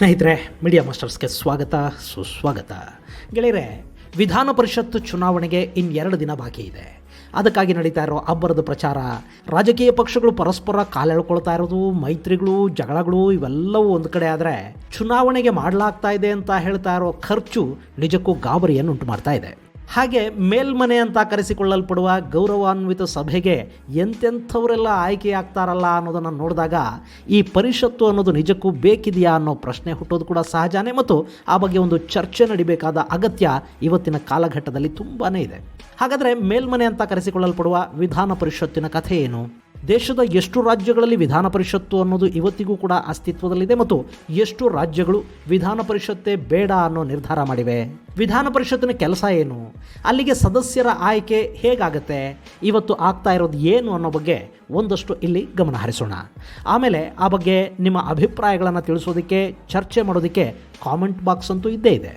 ಸ್ನೇಹಿತರೆ, ಮೀಡಿಯಾ ಮಾಸ್ಟರ್ಸ್ಗೆ ಸ್ವಾಗತ ಸುಸ್ವಾಗತ. ಗೆಳೆಯರೆ, ವಿಧಾನ ಪರಿಷತ್ ಚುನಾವಣೆಗೆ ಇನ್ನು 2 ದಿನ ಬಾಕಿ ಇದೆ. ಅದಕ್ಕಾಗಿ ನಡೀತಾ ಇರೋ ಅಬ್ಬರದ ಪ್ರಚಾರ, ರಾಜಕೀಯ ಪಕ್ಷಗಳು ಪರಸ್ಪರ ಕಾಲೆಳ್ಕೊಳ್ತಾ ಇರೋದು, ಮೈತ್ರಿಗಳು, ಜಗಳಗಳು ಇವೆಲ್ಲವೂ ಒಂದು ಕಡೆ ಆದರೆ, ಚುನಾವಣೆಗೆ ಮಾಡಲಾಗ್ತಾ ಇದೆ ಅಂತ ಹೇಳ್ತಾ ಇರೋ ಖರ್ಚು ನಿಜಕ್ಕೂ ಗಾಬರಿಯನ್ನು ಉಂಟು ಮಾಡ್ತಾ ಇದೆ. ಹಾಗೆ ಮೇಲ್ಮನೆ ಅಂತ ಕರೆಸಿಕೊಳ್ಳಲ್ಪಡುವ ಗೌರವಾನ್ವಿತ ಸಭೆಗೆ ಎಂತೆಂಥವರೆಲ್ಲ ಆಯ್ಕೆಯಾಗ್ತಾರಲ್ಲ ಅನ್ನೋದನ್ನು ನೋಡಿದಾಗ ಈ ಪರಿಷತ್ತು ಅನ್ನೋದು ನಿಜಕ್ಕೂ ಬೇಕಿದೆಯಾ ಅನ್ನೋ ಪ್ರಶ್ನೆ ಹುಟ್ಟೋದು ಕೂಡ ಸಹಜನೇ. ಮತ್ತು ಆ ಬಗ್ಗೆ ಒಂದು ಚರ್ಚೆ ನಡಿಬೇಕಾದ ಅಗತ್ಯ ಇವತ್ತಿನ ಕಾಲಘಟ್ಟದಲ್ಲಿ ತುಂಬಾ ಇದೆ. ಹಾಗಾದರೆ ಮೇಲ್ಮನೆ ಅಂತ ಕರೆಸಿಕೊಳ್ಳಲ್ಪಡುವ ವಿಧಾನ ಪರಿಷತ್ತಿನ ಕಥೆ ಏನು? ದೇಶದ ಎಷ್ಟು ರಾಜ್ಯಗಳಲ್ಲಿ ವಿಧಾನ ಪರಿಷತ್ತು ಅನ್ನೋದು ಇವತ್ತಿಗೂ ಕೂಡ ಅಸ್ತಿತ್ವದಲ್ಲಿದೆ ಮತ್ತು ಎಷ್ಟು ರಾಜ್ಯಗಳು ವಿಧಾನ ಪರಿಷತ್ತೇ ಬೇಡ ಅನ್ನೋ ನಿರ್ಧಾರ ಮಾಡಿವೆ? ವಿಧಾನ ಪರಿಷತ್ತಿನ ಕೆಲಸ ಏನು? ಅಲ್ಲಿಗೆ ಸದಸ್ಯರ ಆಯ್ಕೆ ಹೇಗಾಗತ್ತೆ? ಇವತ್ತು ಆಗ್ತಾ ಇರೋದು ಏನು ಅನ್ನೋ ಬಗ್ಗೆ ಒಂದಷ್ಟು ಇಲ್ಲಿ ಗಮನ ಹರಿಸೋಣ. ಆಮೇಲೆ ಆ ಬಗ್ಗೆ ನಿಮ್ಮ ಅಭಿಪ್ರಾಯಗಳನ್ನು ತಿಳಿಸೋದಕ್ಕೆ, ಚರ್ಚೆ ಮಾಡೋದಕ್ಕೆ ಕಾಮೆಂಟ್ ಬಾಕ್ಸ್ ಅಂತೂ ಇದ್ದೇ ಇದೆ.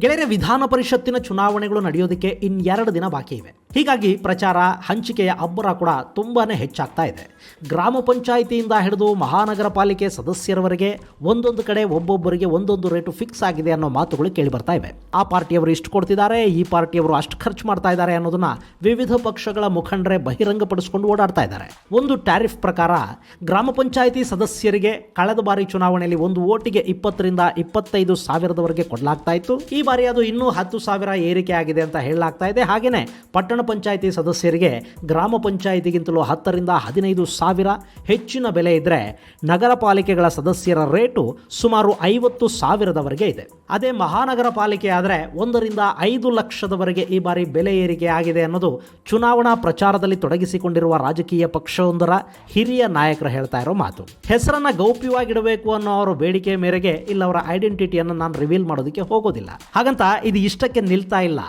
ಗೆಳೆಯರೆ, ವಿಧಾನ ಪರಿಷತ್ತಿನ ಚುನಾವಣೆಗಳು ನಡೆಯೋದಕ್ಕೆ ಇನ್ನು 2 ದಿನ ಬಾಕಿ ಇವೆ. ಹೀಗಾಗಿ ಪ್ರಚಾರ, ಹಂಚಿಕೆಯ ಅಬ್ಬರ ಕೂಡ ತುಂಬಾ ಹೆಚ್ಚಾಗ್ತಾ ಇದೆ. ಗ್ರಾಮ ಪಂಚಾಯಿತಿಯಿಂದ ಹಿಡಿದು ಮಹಾನಗರ ಪಾಲಿಕೆ ಸದಸ್ಯರವರೆಗೆ ಒಂದೊಂದು ಕಡೆ ಒಬ್ಬೊಬ್ಬರಿಗೆ ಒಂದೊಂದು ರೇಟು ಫಿಕ್ಸ್ ಆಗಿದೆ ಅನ್ನೋ ಮಾತುಗಳು ಕೇಳಿ ಬರ್ತಾ ಇವೆ. ಆ ಪಾರ್ಟಿಯವರು ಇಷ್ಟು ಕೊಡ್ತಿದ್ದಾರೆ, ಈ ಪಾರ್ಟಿಯವರು ಅಷ್ಟು ಖರ್ಚು ಮಾಡ್ತಾ ಇದ್ದಾರೆ ಅನ್ನೋದನ್ನ ವಿವಿಧ ಪಕ್ಷಗಳ ಮುಖಂಡರೇ ಬಹಿರಂಗಪಡಿಸಿಕೊಂಡು ಓಡಾಡ್ತಾ ಇದ್ದಾರೆ. ಒಂದು ಟ್ಯಾರಿಫ್ ಪ್ರಕಾರ ಗ್ರಾಮ ಪಂಚಾಯಿತಿ ಸದಸ್ಯರಿಗೆ ಕಳೆದ ಬಾರಿ ಚುನಾವಣೆಯಲ್ಲಿ ಒಂದು ಓಟಿಗೆ 20,000ರಿಂದ 25,000 ಸಾವಿರದವರೆಗೆ ಕೊಡಲಾಗ್ತಾ ಇತ್ತು. ಈ ಬಾರಿ ಅದು ಇನ್ನೂ 10,000 ಏರಿಕೆ ಆಗಿದೆ ಅಂತ ಹೇಳಲಾಗ್ತಾ ಇದೆ. ಹಾಗೆಯೇ ಪಟ್ಟಣ ಪಂಚಾಯಿತಿ ಸದಸ್ಯರಿಗೆ ಗ್ರಾಮ ಪಂಚಾಯಿತಿಗಿಂತಲೂ 10,000ರಿಂದ 15,000 ಹೆಚ್ಚಿನ ಬೆಲೆ ಇದ್ದರೆ, ನಗರ ಪಾಲಿಕೆಗಳ ಸದಸ್ಯರ ರೇಟು ಸುಮಾರು 50,000ದವರೆಗೆ ಇದೆ. ಅದೇ ಮಹಾನಗರ ಪಾಲಿಕೆ ಆದರೆ 1ರಿಂದ 5 ಲಕ್ಷದವರೆಗೆ ಈ ಬಾರಿ ಬೆಲೆ ಏರಿಕೆ ಆಗಿದೆ ಅನ್ನೋದು ಚುನಾವಣಾ ಪ್ರಚಾರದಲ್ಲಿ ತೊಡಗಿಸಿಕೊಂಡಿರುವ ರಾಜಕೀಯ ಪಕ್ಷವೊಂದರ ಹಿರಿಯ ನಾಯಕರು ಹೇಳ್ತಾ ಇರೋ ಮಾತು. ಹೆಸರನ್ನ ಗೌಪ್ಯವಾಗಿಡಬೇಕು ಅನ್ನೋ ಅವರ ಬೇಡಿಕೆ ಮೇರೆಗೆ ಇಲ್ಲವರ ಐಡೆಂಟಿಟಿಯನ್ನು ನಾನು ರಿವೀಲ್ ಮಾಡೋದಕ್ಕೆ ಹೋಗೋದಿಲ್ಲ. ಹಾಗಂತ ಇದು ಇಷ್ಟಕ್ಕೆ ನಿಲ್ತಾ ಇಲ್ಲ.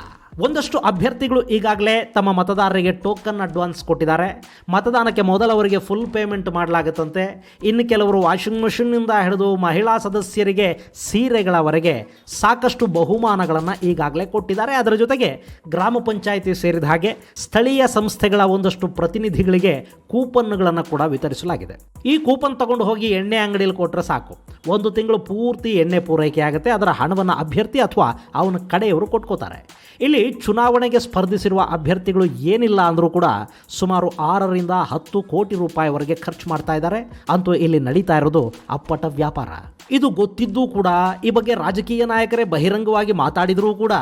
ಒಂದಷ್ಟು ಅಭ್ಯರ್ಥಿಗಳು ಈಗಾಗಲೇ ತಮ್ಮ ಮತದಾರರಿಗೆ ಟೋಕನ್ ಅಡ್ವಾನ್ಸ್ ಕೊಟ್ಟಿದ್ದಾರೆ. ಮತದಾನಕ್ಕೆ ಮೊದಲವರಿಗೆ ಫುಲ್ ಪೇಮೆಂಟ್ ಮಾಡಲಾಗುತ್ತಂತೆ. ಇನ್ನು ಕೆಲವರು ವಾಷಿಂಗ್ ಮಷಿನ್ನಿಂದ ಹಿಡಿದು ಮಹಿಳಾ ಸದಸ್ಯರಿಗೆ ಸೀರೆಗಳವರೆಗೆ ಸಾಕಷ್ಟು ಬಹುಮಾನಗಳನ್ನು ಈಗಾಗಲೇ ಕೊಟ್ಟಿದ್ದಾರೆ. ಅದರ ಜೊತೆಗೆ ಗ್ರಾಮ ಪಂಚಾಯಿತಿ ಸೇರಿದ ಹಾಗೆ ಸ್ಥಳೀಯ ಸಂಸ್ಥೆಗಳ ಒಂದಷ್ಟು ಪ್ರತಿನಿಧಿಗಳಿಗೆ ಕೂಪನ್ಗಳನ್ನು ಕೂಡ ವಿತರಿಸಲಾಗಿದೆ. ಈ ಕೂಪನ್ ತಗೊಂಡು ಹೋಗಿ ಎಣ್ಣೆ ಅಂಗಡಿಯಲ್ಲಿ ಕೊಟ್ಟರೆ ಸಾಕು, 1 ತಿಂಗಳು ಪೂರ್ತಿ ಎಣ್ಣೆ ಪೂರೈಕೆ ಆಗುತ್ತೆ. ಅದರ ಹಣವನ್ನು ಅಭ್ಯರ್ಥಿ ಅಥವಾ ಅವನ ಕಡೆಯವರು ಕೊಟ್ಕೋತಾರೆ. ಇಲ್ಲಿ ಚುನಾವಣೆಗೆ ಸ್ಪರ್ಧಿಸಿರುವ ಅಭ್ಯರ್ಥಿಗಳು ಏನಿಲ್ಲ ಅಂದರೂ ಕೂಡ ಸುಮಾರು 6ರಿಂದ 10 ಕೋಟಿ ರೂಪಾಯಿವರೆಗೆ ಖರ್ಚು ಮಾಡ್ತಾ ಇದ್ದಾರೆ. ಅಂತೂ ಇಲ್ಲಿ ನಡೀತಾ ಇರೋದು ಅಪ್ಪಟ ವ್ಯಾಪಾರ. ಇದು ಗೊತ್ತಿದ್ದೂ ಕೂಡ ಈ ಬಗ್ಗೆ ರಾಜಕೀಯ ನಾಯಕರೇ ಬಹಿರಂಗವಾಗಿ ಮಾತಾಡಿದರೂ ಕೂಡ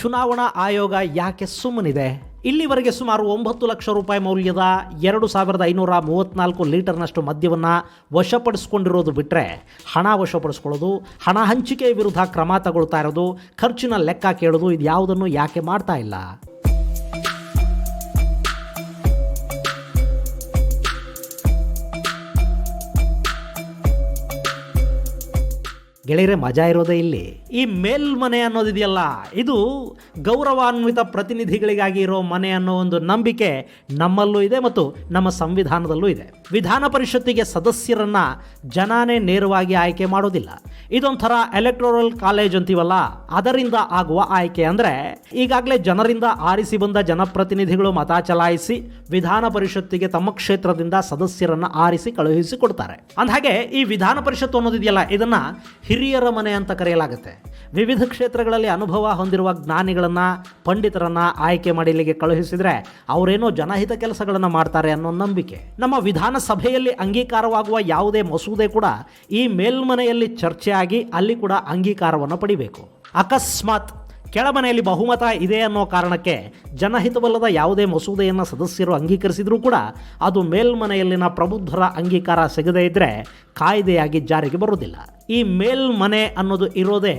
ಚುನಾವಣಾ ಆಯೋಗ ಯಾಕೆ ಸುಮ್ಮನಿದೆ? ಇಲ್ಲಿವರೆಗೆ ಸುಮಾರು 9 ಲಕ್ಷ ರೂಪಾಯಿ ಮೌಲ್ಯದ 2,534 ಲೀಟರ್ನಷ್ಟು ಮದ್ಯವನ್ನು ವಶಪಡಿಸಿಕೊಂಡಿರೋದು ಬಿಟ್ಟರೆ, ಹಣ ವಶಪಡಿಸ್ಕೊಳ್ಳೋದು, ಹಣ ಹಂಚಿಕೆ ವಿರುದ್ಧ ಕ್ರಮ ತಗೊಳ್ತಾ ಇರೋದು, ಖರ್ಚಿನ ಲೆಕ್ಕ ಕೇಳೋದು, ಇದು ಯಾವುದನ್ನು ಯಾಕೆ ಮಾಡ್ತಾ ಇಲ್ಲ? ಗೆಳೆಯರೆ, ಮಜಾ ಇರೋದೇ ಇಲ್ಲಿ. ಈ ಮೇಲ್ಮನೆ ಅನ್ನೋದಿದೆಯಲ್ಲ, ಇದು ಗೌರವಾನ್ವಿತ ಪ್ರತಿನಿಧಿಗಳಿಗಾಗಿ ಇರೋ ಮನೆ ಅನ್ನೋ ಒಂದು ನಂಬಿಕೆ ನಮ್ಮಲ್ಲೂ ಇದೆ ಮತ್ತು ನಮ್ಮ ಸಂವಿಧಾನದಲ್ಲೂ ಇದೆ. ವಿಧಾನ ಪರಿಷತ್ತಿಗೆ ಸದಸ್ಯರನ್ನ ಜನಾನೇ ನೇರವಾಗಿ ಆಯ್ಕೆ ಮಾಡೋದಿಲ್ಲ. ಇದೊಂಥರ ಎಲೆಕ್ಟೋರಲ್ ಕಾಲೇಜ್ ಅಂತೀವಲ್ಲ, ಅದರಿಂದ ಆಗುವ ಆಯ್ಕೆ. ಅಂದರೆ ಈಗಾಗಲೇ ಜನರಿಂದ ಆರಿಸಿ ಬಂದ ಜನಪ್ರತಿನಿಧಿಗಳು ಮತ ಚಲಾಯಿಸಿ ವಿಧಾನ ಪರಿಷತ್ತಿಗೆ ತಮ್ಮ ಕ್ಷೇತ್ರದಿಂದ ಸದಸ್ಯರನ್ನ ಆರಿಸಿ ಕಳುಹಿಸಿ ಕೊಡ್ತಾರೆ. ಅಂದಹಾಗೆ ಈ ವಿಧಾನ ಪರಿಷತ್ತು ಅನ್ನೋದಿದೆಯಲ್ಲ, ಇದನ್ನ ಹಿರಿಯರ ಮನೆ ಅಂತ ಕರೆಯಲಾಗುತ್ತೆ. ವಿವಿಧ ಕ್ಷೇತ್ರಗಳಲ್ಲಿ ಅನುಭವ ಹೊಂದಿರುವ ಜ್ಞಾನಿಗಳನ್ನು, ಪಂಡಿತರನ್ನು ಆಯ್ಕೆ ಮಾಡಿ ಇಲ್ಲಿಗೆ ಕಳುಹಿಸಿದರೆ ಅವರೇನೋ ಜನಹಿತ ಕೆಲಸಗಳನ್ನು ಮಾಡ್ತಾರೆ ಅನ್ನೋ ನಂಬಿಕೆ. ನಮ್ಮ ವಿಧಾನಸಭೆಯಲ್ಲಿ ಅಂಗೀಕಾರವಾಗುವ ಯಾವುದೇ ಮಸೂದೆ ಕೂಡ ಈ ಮೇಲ್ಮನೆಯಲ್ಲಿ ಚರ್ಚೆ ಆಗಿ ಅಲ್ಲಿ ಕೂಡ ಅಂಗೀಕಾರವನ್ನು ಪಡಿಬೇಕು. ಅಕಸ್ಮಾತ್ ಕೆಳಮನೆಯಲ್ಲಿ ಬಹುಮತ ಇದೆ ಅನ್ನೋ ಕಾರಣಕ್ಕೆ ಜನಹಿತವಲ್ಲದ ಯಾವುದೇ ಮಸೂದೆಯನ್ನು ಸದಸ್ಯರು ಅಂಗೀಕರಿಸಿದರೂ ಕೂಡ ಅದು ಮೇಲ್ಮನೆಯಲ್ಲಿನ ಪ್ರಬುದ್ಧರ ಅಂಗೀಕಾರ ಸಿಗದೇ ಇದ್ದರೆ ಕಾಯ್ದೆಯಾಗಿ ಜಾರಿಗೆ ಬರುವುದಿಲ್ಲ. ಈ ಮೇಲ್ಮನೆ ಅನ್ನೋದು ಇರೋದೇ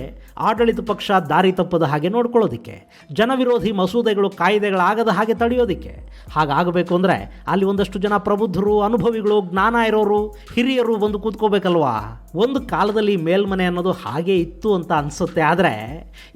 ಆಡಳಿತ ಪಕ್ಷ ದಾರಿ ತಪ್ಪದ ಹಾಗೆ ನೋಡ್ಕೊಳ್ಳೋದಿಕ್ಕೆ, ಜನವಿರೋಧಿ ಮಸೂದೆಗಳು ಕಾಯ್ದೆಗಳಾಗದ ಹಾಗೆ ತಡೆಯೋದಿಕ್ಕೆ. ಹಾಗಾಗಬೇಕು ಅಂದರೆ ಅಲ್ಲಿ ಒಂದಷ್ಟು ಜನ ಪ್ರಬುದ್ಧರು, ಅನುಭವಿಗಳು, ಜ್ಞಾನ ಇರೋರು, ಹಿರಿಯರು ಬಂದು ಕೂತ್ಕೋಬೇಕಲ್ವಾ. ಒಂದು ಕಾಲದಲ್ಲಿ ಮೇಲ್ಮನೆ ಅನ್ನೋದು ಹಾಗೆ ಇತ್ತು ಅಂತ ಅನಿಸುತ್ತೆ. ಆದರೆ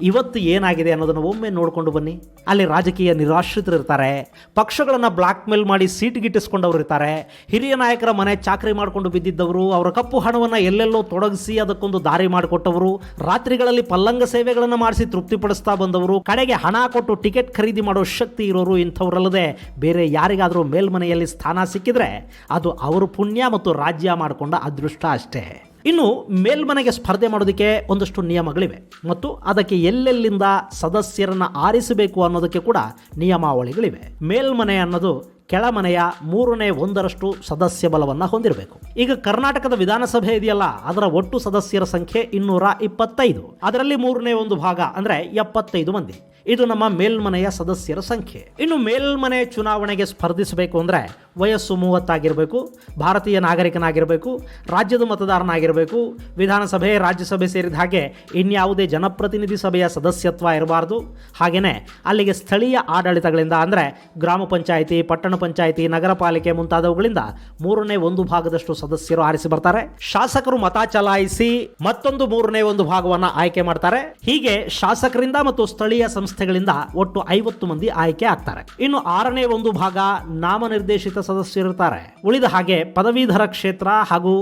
ಇವತ್ತು ಏನಾಗಿದೆ ಅನ್ನೋದನ್ನು ಒಮ್ಮೆ ನೋಡಿಕೊಂಡು ಬನ್ನಿ. ಅಲ್ಲಿ ರಾಜಕೀಯ ನಿರಾಶ್ರಿತರು ಇರ್ತಾರೆ, ಪಕ್ಷಗಳನ್ನು ಬ್ಲಾಕ್ ಮೇಲ್ ಮಾಡಿ ಸೀಟ್ಗಿಟ್ಟಿಸ್ಕೊಂಡವ್ರು ಇರ್ತಾರೆ, ಹಿರಿಯ ನಾಯಕರ ಮನೆ ಚಾಕರಿ ಮಾಡಿಕೊಂಡು ಬಿದ್ದಿದ್ದವರು ಅವರ ಕಪ್ಪು ಹಣವನ್ನು ಎಲ್ಲೆಲ್ಲೋ ತೊಡಗಿಸಿ ಅದಕ್ಕೊಂದು ದಾರಿ ಮಾಡಿಕೊಟ್ಟವರು, ರಾತ್ರಿಗಳಲ್ಲಿ ಪಲ್ಲಂಗ ಸೇವೆಗಳನ್ನು ಮಾಡಿಸಿ ತೃಪ್ತಿಪಡಿಸ್ತಾ ಬಂದವರು, ಕಡೆಗೆ ಹಣ ಕೊಟ್ಟು ಟಿಕೆಟ್ ಖರೀದಿ ಮಾಡೋ ಶಕ್ತಿ ಇರೋರು ಇಂಥವರಲ್ಲದೆ ಬೇರೆ ಯಾರಿಗಾದರೂ ಮೇಲ್ಮನೆಯಲ್ಲಿ ಸ್ಥಾನ ಸಿಕ್ಕಿದ್ರೆ ಅದು ಅವರು ಪುಣ್ಯ ಮತ್ತು ರಾಜ್ಯ ಮಾಡಿಕೊಂಡ ಅದೃಷ್ಟ ಅಷ್ಟೇ. ಇನ್ನು ಮೇಲ್ಮನೆಗೆ ಸ್ಪರ್ಧೆ ಮಾಡೋದಕ್ಕೆ ಒಂದಷ್ಟು ನಿಯಮಗಳಿವೆ ಮತ್ತು ಅದಕ್ಕೆ ಎಲ್ಲೆಲ್ಲಿಂದ ಸದಸ್ಯರನ್ನು ಆರಿಸಬೇಕು ಅನ್ನೋದಕ್ಕೆ ಕೂಡ ನಿಯಮಾವಳಿಗಳಿವೆ. ಮೇಲ್ಮನೆ ಅನ್ನೋದು ಕೆಳಮನೆಯ 1/3 ಸದಸ್ಯ ಬಲವನ್ನು ಹೊಂದಿರಬೇಕು. ಈಗ ಕರ್ನಾಟಕದ ವಿಧಾನಸಭೆ ಇದೆಯಲ್ಲ, ಅದರ ಒಟ್ಟು ಸದಸ್ಯರ ಸಂಖ್ಯೆ 225. ಅದರಲ್ಲಿ 1/3 ಭಾಗ ಅಂದರೆ 75 ಮಂದಿ. ಇದು ನಮ್ಮ ಮೇಲ್ಮನೆಯ ಸದಸ್ಯರ ಸಂಖ್ಯೆ. ಇನ್ನು ಮೇಲ್ಮನೆ ಚುನಾವಣೆಗೆ ಸ್ಪರ್ಧಿಸಬೇಕು ಅಂದರೆ ವಯಸ್ಸು 30 ಆಗಿರಬೇಕು, ಭಾರತೀಯ ನಾಗರಿಕನಾಗಿರಬೇಕು, ರಾಜ್ಯದ ಮತದಾರನಾಗಿರಬೇಕು, ವಿಧಾನಸಭೆ ರಾಜ್ಯಸಭೆ ಸೇರಿದ ಹಾಗೆ ಇನ್ಯಾವುದೇ ಜನಪ್ರತಿನಿಧಿ ಸಭೆಯ ಸದಸ್ಯತ್ವ ಇರಬಾರ್ದು. ಹಾಗೆಯೇ ಅಲ್ಲಿಗೆ ಸ್ಥಳೀಯ ಆಡಳಿತಗಳಿಂದ ಅಂದರೆ ಗ್ರಾಮ ಪಂಚಾಯಿತಿ, ಪಟ್ಟಣ ಪಂಚಾಯಿತಿ, ನಗರ ಪಾಲಿಕೆ ಮುಂತಾದವುಗಳಿಂದ 1/3 ಭಾಗದಷ್ಟು ಸದಸ್ಯರು ಆರಿಸಿ ಬರ್ತಾರೆ. ಶಾಸಕರು ಮತ ಚಲಾಯಿಸಿ ಮತ್ತೊಂದು 1/3 ಭಾಗವನ್ನು ಆಯ್ಕೆ ಮಾಡ್ತಾರೆ. ಹೀಗೆ ಶಾಸಕರಿಂದ ಮತ್ತು ಸ್ಥಳೀಯ ಸಂಸ್ಥೆಗಳಿಂದ ಒಟ್ಟು 50 ಮಂದಿ ಆಯ್ಕೆ ಆಗ್ತಾರೆ. ಇನ್ನು 1/6 ಭಾಗ ನಾಮನಿರ್ದೇಶಿತ ಸದಸ್ಯರಿರ್ತಾರೆ. ಉಳಿದ ಹಾಗೆ ಪದವೀಧರ ಕ್ಷೇತ್ರ ಹಾಗೂ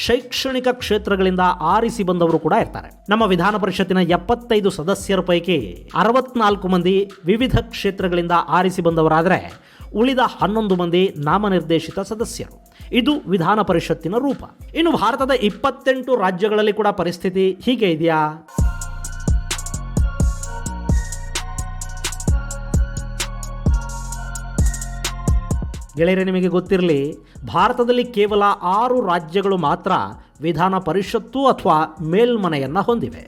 ಶೈಕ್ಷಣಿಕ ಕ್ಷೇತ್ರಗಳಿಂದ ಆರಿಸಿ ಬಂದವರು ಕೂಡ ಇರ್ತಾರೆ. ನಮ್ಮ ವಿಧಾನ ಪರಿಷತ್ತಿನ 75 ಸದಸ್ಯರ ಪೈಕಿ 64 ಮಂದಿ ವಿವಿಧ ಕ್ಷೇತ್ರಗಳಿಂದ ಆರಿಸಿ ಬಂದವರಾದರೆ ಉಳಿದ 11 ಮಂದಿ ನಾಮನಿರ್ದೇಶಿತ ಸದಸ್ಯರು. ಇದು ವಿಧಾನ ಪರಿಷತ್ತಿನ ರೂಪ. ಇನ್ನು ಭಾರತದ 28 ರಾಜ್ಯಗಳಲ್ಲಿ ಕೂಡ ಪರಿಸ್ಥಿತಿ ಹೀಗೆ ಇದೆಯಾ? ಗೆಳೆಯರೆ, ನಿಮಗೆ ಗೊತ್ತಿರಲಿ, ಭಾರತದಲ್ಲಿ ಕೇವಲ 6 ರಾಜ್ಯಗಳು ಮಾತ್ರ ವಿಧಾನ ಪರಿಷತ್ತು ಅಥವಾ ಮೇಲ್ಮನೆಯನ್ನು ಹೊಂದಿವೆ.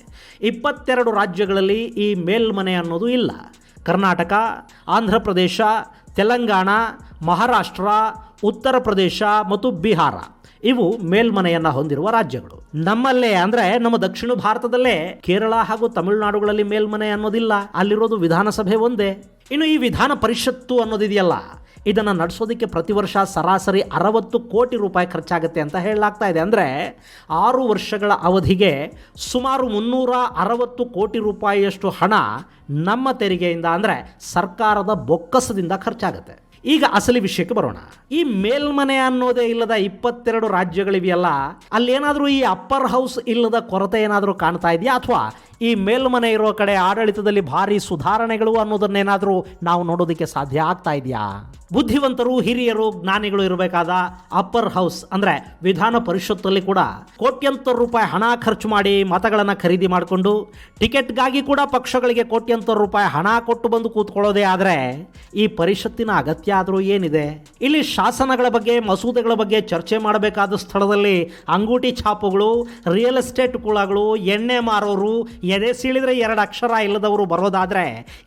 22 ರಾಜ್ಯಗಳಲ್ಲಿ ಈ ಮೇಲ್ಮನೆ ಅನ್ನೋದು ಇಲ್ಲ. ಕರ್ನಾಟಕ, ಆಂಧ್ರ ಪ್ರದೇಶ, ತೆಲಂಗಾಣ, ಮಹಾರಾಷ್ಟ್ರ, ಉತ್ತರ ಪ್ರದೇಶ ಮತ್ತು ಬಿಹಾರ ಇವು ಮೇಲ್ಮನೆಯನ್ನು ಹೊಂದಿರುವ ರಾಜ್ಯಗಳು. ನಮ್ಮಲ್ಲೇ ಅಂದರೆ ನಮ್ಮ ದಕ್ಷಿಣ ಭಾರತದಲ್ಲೇ ಕೇರಳ ಹಾಗೂ ತಮಿಳುನಾಡುಗಳಲ್ಲಿ ಮೇಲ್ಮನೆ ಅನ್ನೋದಿಲ್ಲ. ಅಲ್ಲಿರೋದು ವಿಧಾನಸಭೆ ಒಂದೇ. ಇನ್ನು ಈ ವಿಧಾನ ಪರಿಷತ್ತು ಅನ್ನೋದಿದೆಯಲ್ಲ, ಇದನ್ನು ನಡೆಸೋದಕ್ಕೆ ಪ್ರತಿ ವರ್ಷ ಸರಾಸರಿ 60 ಕೋಟಿ ರೂಪಾಯಿ ಖರ್ಚಾಗುತ್ತೆ ಅಂತ ಹೇಳಲಾಗ್ತಾ ಇದೆ. ಅಂದರೆ 6 ವರ್ಷಗಳ ಅವಧಿಗೆ ಸುಮಾರು 360 ಕೋಟಿ ರೂಪಾಯಿಯಷ್ಟು ಹಣ ನಮ್ಮ ತೆರಿಗೆಯಿಂದ ಅಂದರೆ ಸರ್ಕಾರದ ಬೊಕ್ಕಸದಿಂದ ಖರ್ಚಾಗುತ್ತೆ. ಈಗ ಅಸಲಿ ವಿಷಯಕ್ಕೆ ಬರೋಣ. ಈ ಮೇಲ್ಮನೆ ಅನ್ನೋದೇ ಇಲ್ಲದ 22 ರಾಜ್ಯಗಳಿವೆಯಲ್ಲ, ಅಲ್ಲೇನಾದರೂ ಈ ಅಪ್ಪರ್ ಹೌಸ್ ಇಲ್ಲದ ಕೊರತೆ ಏನಾದರೂ ಕಾಣ್ತಾ ಇದೆಯಾ? ಅಥವಾ ಈ ಮೇಲ್ಮನೆ ಇರೋ ಕಡೆ ಆಡಳಿತದಲ್ಲಿ ಭಾರಿ ಸುಧಾರಣೆಗಳು ಅನ್ನೋದನ್ನೇನಾದರೂ ನಾವು ನೋಡೋದಕ್ಕೆ ಸಾಧ್ಯ ಆಗ್ತಾ ಇದೆಯಾ? ಬುದ್ಧಿವಂತರು, ಹಿರಿಯರು, ಜ್ಞಾನಿಗಳು ಇರಬೇಕಾದ ಅಪ್ಪರ್ ಹೌಸ್ ಅಂದರೆ ವಿಧಾನ ಪರಿಷತ್ತಲ್ಲಿ ಕೂಡ ಕೋಟ್ಯಂತರ ರೂಪಾಯಿ ಹಣ ಖರ್ಚು ಮಾಡಿ ಮತಗಳನ್ನು ಖರೀದಿ ಮಾಡಿಕೊಂಡು ಟಿಕೆಟ್ಗಾಗಿ ಕೂಡ ಪಕ್ಷಗಳಿಗೆ ಕೋಟ್ಯಂತರ ರೂಪಾಯಿ ಹಣ ಕೊಟ್ಟು ಬಂದು ಕೂತ್ಕೊಳ್ಳೋದೇ ಆದರೆ ಈ ಪರಿಷತ್ತಿನ ಅಗತ್ಯ ಆದರೂ ಏನಿದೆ? ಇಲ್ಲಿ ಶಾಸನಗಳ ಬಗ್ಗೆ, ಮಸೂದೆಗಳ ಬಗ್ಗೆ ಚರ್ಚೆ ಮಾಡಬೇಕಾದ ಸ್ಥಳದಲ್ಲಿ ಅಂಗೂಟಿ ಛಾಪುಗಳು, ರಿಯಲ್ ಎಸ್ಟೇಟ್ ಕುಳಗಳು, ಎಣ್ಣೆ ಮಾರೋರು, ಎದೆ ಸೀಳಿದ್ರೆ 2 ಅಕ್ಷರ ಇಲ್ಲದವರು ಬರೋದಾದ್ರೆ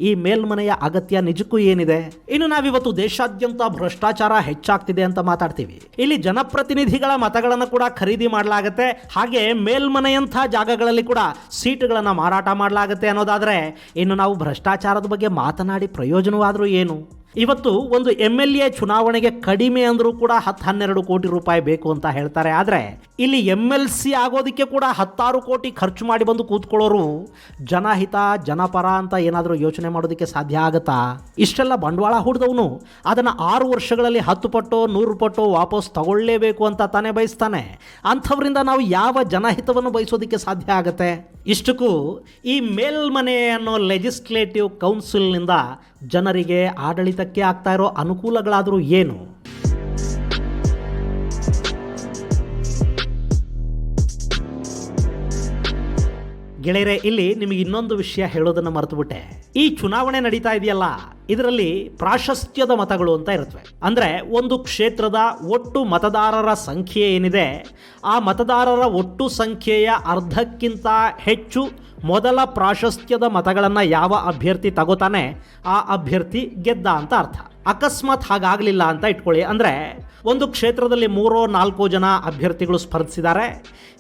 ಈ ಮೇಲ್ಮನೆಯ ಅಗತ್ಯ ನಿಜಕ್ಕೂ ಏನಿದೆ? ಇನ್ನು ನಾವಿವತ್ತು ದೇಶಾದ್ಯಂತ ಭ್ರಷ್ಟಾಚಾರ ಹೆಚ್ಚಾಗ್ತಿದೆ ಅಂತ ಮಾತಾಡ್ತೀವಿ. ಇಲ್ಲಿ ಜನಪ್ರತಿನಿಧಿಗಳ ಮತಗಳನ್ನು ಕೂಡ ಖರೀದಿ ಮಾಡಲಾಗುತ್ತೆ. ಹಾಗೆ ಮೇಲ್ಮನೆಯಂಥ ಜಾಗಗಳಲ್ಲಿ ಕೂಡ ಸೀಟುಗಳನ್ನು ಮಾರಾಟ ಮಾಡಲಾಗುತ್ತೆ ಅನ್ನೋದಾದ್ರೆ ಇನ್ನು ನಾವು ಭ್ರಷ್ಟಾಚಾರದ ಬಗ್ಗೆ ಮಾತನಾಡಿ ಪ್ರಯೋಜನವಾದರೂ ಏನು? ಇವತ್ತು ಒಂದು MLA ಚುನಾವಣೆಗೆ ಕಡಿಮೆ ಅಂದರೂ ಕೂಡ 10-12 ಕೋಟಿ ರೂಪಾಯಿ ಬೇಕು ಅಂತ ಹೇಳ್ತಾರೆ. ಆದರೆ ಇಲ್ಲಿ MLC ಆಗೋದಕ್ಕೆ ಕೂಡ 16 ಕೋಟಿ ಖರ್ಚು ಮಾಡಿ ಬಂದು ಕೂತ್ಕೊಳ್ಳೋರು ಜನಹಿತ, ಜನಪರ ಅಂತ ಏನಾದರೂ ಯೋಚನೆ ಮಾಡೋದಕ್ಕೆ ಸಾಧ್ಯ ಆಗುತ್ತಾ? ಇಷ್ಟೆಲ್ಲ ಬಂಡವಾಳ ಹೂಡಿದವನು ಅದನ್ನು 6 ವರ್ಷಗಳಲ್ಲಿ 10 ಪಟ್ಟು 100 ಪಟ್ಟು ವಾಪಸ್ ತಗೊಳ್ಳೇಬೇಕು ಅಂತ ತಾನೇ ಬಯಸ್ತಾನೆ. ಅಂಥವರಿಂದ ನಾವು ಯಾವ ಜನಹಿತವನ್ನು ಬಯಸೋದಕ್ಕೆ ಸಾಧ್ಯ ಆಗುತ್ತೆ? ಇಷ್ಟಕ್ಕೂ ಈ ಮೇಲ್ಮನೆ ಅನ್ನೋ ಲೆಜಿಸ್ಲೇಟಿವ್ ಕೌನ್ಸಿಲ್ನಿಂದ ಜನರಿಗೆ ಆಡಳಿತಕ್ಕೆ ಆಗ್ತಾ ಇರೋ ಅನುಕೂಲಗಳಾದರೂ ಏನು? ಗೆಳೆಯರೆ, ಇಲ್ಲಿ ನಿಮಗೆ ಇನ್ನೊಂದು ವಿಷಯ ಹೇಳೋದನ್ನು ಮರೆತುಬಿಟ್ಟೆ. ಈ ಚುನಾವಣೆ ನಡೀತಾ ಇದೆಯಲ್ಲ, ಇದರಲ್ಲಿ ಪ್ರಾಶಸ್ತ್ಯದ ಮತಗಳು ಅಂತ ಇರುತ್ತವೆ. ಅಂದರೆ ಒಂದು ಕ್ಷೇತ್ರದ ಒಟ್ಟು ಮತದಾರರ ಸಂಖ್ಯೆ ಏನಿದೆ, ಆ ಮತದಾರರ ಒಟ್ಟು ಸಂಖ್ಯೆಯ ಅರ್ಧಕ್ಕಿಂತ ಹೆಚ್ಚು ಮೊದಲ ಪ್ರಾಶಸ್ತ್ಯದ ಮತಗಳನ್ನು ಯಾವ ಅಭ್ಯರ್ಥಿ ತಗೋತಾನೆ ಆ ಅಭ್ಯರ್ಥಿ ಗೆದ್ದ ಅಂತ ಅರ್ಥ. ಅಕಸ್ಮಾತ್ ಹಾಗಾಗಲಿಲ್ಲ ಅಂತ ಇಟ್ಕೊಳ್ಳಿ, ಅಂದರೆ ಒಂದು ಕ್ಷೇತ್ರದಲ್ಲಿ 3-4 ಜನ ಅಭ್ಯರ್ಥಿಗಳು ಸ್ಪರ್ಧಿಸಿದ್ದಾರೆ.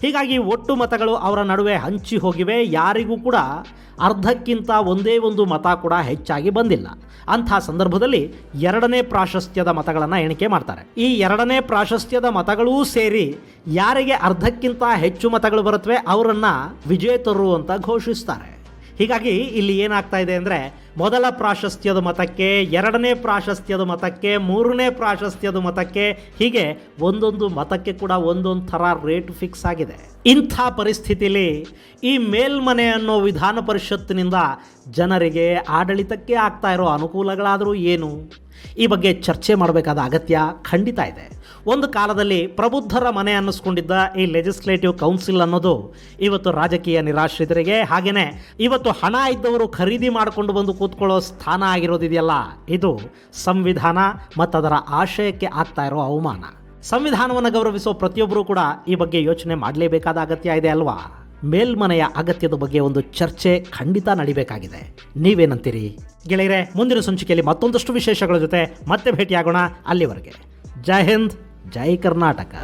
ಹೀಗಾಗಿ ಒಟ್ಟು ಮತಗಳು ಅವರ ನಡುವೆ ಹಂಚಿ ಹೋಗಿವೆ. ಯಾರಿಗೂ ಕೂಡ ಅರ್ಧಕ್ಕಿಂತ ಒಂದೇ ಒಂದು ಮತ ಕೂಡ ಹೆಚ್ಚಾಗಿ ಬಂದಿಲ್ಲ. ಅಂಥ ಸಂದರ್ಭದಲ್ಲಿ 2ನೇ ಪ್ರಾಶಸ್ತ್ಯದ ಮತಗಳನ್ನು ಎಣಿಕೆ ಮಾಡ್ತಾರೆ. ಈ 2ನೇ ಪ್ರಾಶಸ್ತ್ಯದ ಮತಗಳೂ ಸೇರಿ ಯಾರಿಗೆ ಅರ್ಧಕ್ಕಿಂತ ಹೆಚ್ಚು ಮತಗಳು ಬರುತ್ತವೆ ಅವರನ್ನು ವಿಜೇತರು ಅಂತ ಘೋಷಿಸ್ತಾರೆ. ಹೀಗಾಗಿ ಇಲ್ಲಿ ಏನಾಗ್ತಾ ಇದೆ ಅಂದರೆ ಮೊದಲ ಪ್ರಾಶಸ್ತ್ಯದ ಮತಕ್ಕೆ, ಎರಡನೇ ಪ್ರಾಶಸ್ತ್ಯದ ಮತಕ್ಕೆ, ಮೂರನೇ ಪ್ರಾಶಸ್ತ್ಯದ ಮತಕ್ಕೆ, ಹೀಗೆ ಒಂದೊಂದು ಮತಕ್ಕೆ ಕೂಡ ಒಂದೊಂದು ಥರ ರೇಟ್ ಫಿಕ್ಸ್ ಆಗಿದೆ. ಇಂಥ ಪರಿಸ್ಥಿತಿಯಲ್ಲಿ ಈ ಮೇಲ್ಮನೆ ಅನ್ನೋ ವಿಧಾನ ಪರಿಷತ್ತಿನಿಂದ ಜನರಿಗೆ ಆಡಳಿತಕ್ಕೆ ಆಗ್ತಾ ಇರೋ ಅನುಕೂಲಗಳಾದರೂ ಏನು? ಈ ಬಗ್ಗೆ ಚರ್ಚೆ ಮಾಡಬೇಕಾದ ಅಗತ್ಯ ಖಂಡಿತ ಇದೆ. ಒಂದು ಕಾಲದಲ್ಲಿ ಪ್ರಬುದ್ಧರ ಮನೆ ಅನ್ನಿಸ್ಕೊಂಡಿದ್ದ ಈ ಲೆಜಿಸ್ಲೇಟಿವ್ ಕೌನ್ಸಿಲ್ ಅನ್ನೋದು ಇವತ್ತು ರಾಜಕೀಯ ನಿರಾಶ್ರಿತರಿಗೆ, ಹಾಗೆಯೇ ಇವತ್ತು ಹಣ ಇದ್ದವರು ಖರೀದಿ ಮಾಡಿಕೊಂಡು ಬಂದು ಕೂತ್ಕೊಳ್ಳೋ ಸ್ಥಾನ ಆಗಿರೋದಿದೆಯಲ್ಲ, ಇದು ಸಂವಿಧಾನ ಮತ್ತು ಅದರ ಆಶಯಕ್ಕೆ ಆಗ್ತಾ ಇರೋ ಅವಮಾನ. ಸಂವಿಧಾನವನ್ನು ಗೌರವಿಸೋ ಪ್ರತಿಯೊಬ್ಬರೂ ಕೂಡ ಈ ಬಗ್ಗೆ ಯೋಚನೆ ಮಾಡಲೇಬೇಕಾದ ಅಗತ್ಯ ಇದೆ ಅಲ್ವಾ? ಮೇಲ್ಮನೆಯ ಅಗತ್ಯದ ಬಗ್ಗೆ ಒಂದು ಚರ್ಚೆ ಖಂಡಿತ ನಡಿಬೇಕಾಗಿದೆ. ನೀವೇನಂತೀರಿ ಗೆಳೆಯರೆ? ಮುಂದಿನ ಸಂಚಿಕೆಯಲ್ಲಿ ಮತ್ತೊಂದಷ್ಟು ವಿಶೇಷಗಳ ಜೊತೆ ಮತ್ತೆ ಭೇಟಿಯಾಗೋಣ. ಅಲ್ಲಿವರೆಗೆ ಜೈ ಹಿಂದ್, ಜೈ ಕರ್ನಾಟಕ.